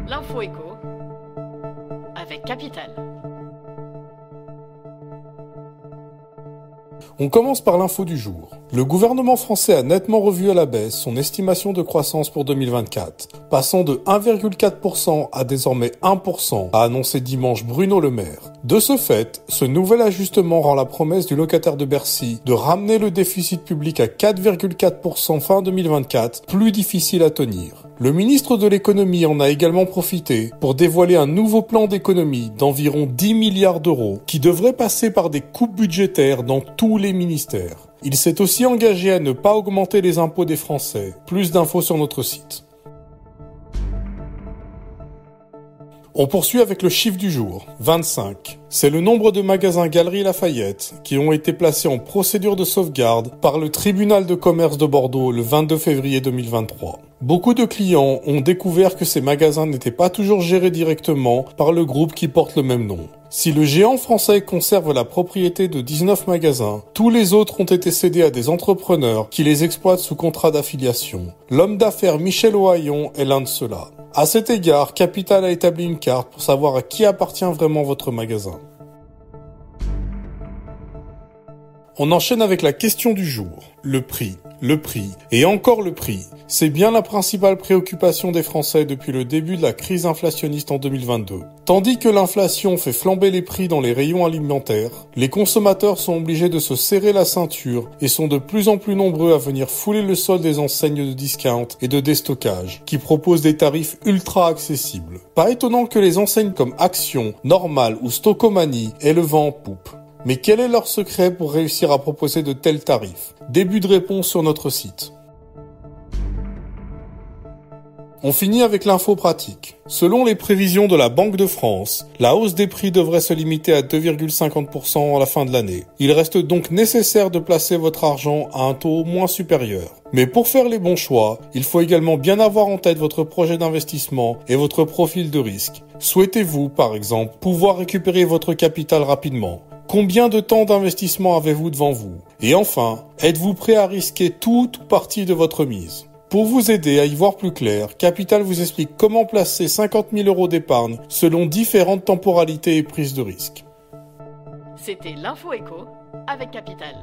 L'info éco avec Capital. On commence par l'info du jour. Le gouvernement français a nettement revu à la baisse son estimation de croissance pour 2024, passant de 1,4% à désormais 1%, a annoncé dimanche Bruno Le Maire. De ce fait, ce nouvel ajustement rend la promesse du locataire de Bercy de ramener le déficit public à 4,4% fin 2024 plus difficile à tenir. Le ministre de l'économie en a également profité pour dévoiler un nouveau plan d'économie d'environ 10 milliards d'euros qui devrait passer par des coupes budgétaires dans tous les ministères. Il s'est aussi engagé à ne pas augmenter les impôts des Français. Plus d'infos sur notre site. On poursuit avec le chiffre du jour, 25. C'est le nombre de magasins Galeries Lafayette qui ont été placés en procédure de sauvegarde par le tribunal de commerce de Bordeaux le 22 février 2023. Beaucoup de clients ont découvert que ces magasins n'étaient pas toujours gérés directement par le groupe qui porte le même nom. Si le géant français conserve la propriété de 19 magasins, tous les autres ont été cédés à des entrepreneurs qui les exploitent sous contrat d'affiliation. L'homme d'affaires Michel Ohaillon est l'un de ceux-là. À cet égard, Capital a établi une carte pour savoir à qui appartient vraiment votre magasin. On enchaîne avec la question du jour. Le prix, et encore le prix. C'est bien la principale préoccupation des Français depuis le début de la crise inflationniste en 2022. Tandis que l'inflation fait flamber les prix dans les rayons alimentaires, les consommateurs sont obligés de se serrer la ceinture et sont de plus en plus nombreux à venir fouler le sol des enseignes de discount et de déstockage, qui proposent des tarifs ultra accessibles. Pas étonnant que les enseignes comme Action, Normal ou Stocomanie aient le vent en poupe. Mais quel est leur secret pour réussir à proposer de tels tarifs? Début de réponse sur notre site. On finit avec l'info pratique. Selon les prévisions de la Banque de France, la hausse des prix devrait se limiter à 2,50% à la fin de l'année. Il reste donc nécessaire de placer votre argent à un taux moins supérieur. Mais pour faire les bons choix, il faut également bien avoir en tête votre projet d'investissement et votre profil de risque. Souhaitez-vous, par exemple, pouvoir récupérer votre capital rapidement? Combien de temps d'investissement avez-vous devant vous? Et enfin, êtes-vous prêt à risquer toute ou partie de votre mise? Pour vous aider à y voir plus clair, Capital vous explique comment placer 50 000 € d'épargne selon différentes temporalités et prises de risque. C'était l'info éco avec Capital.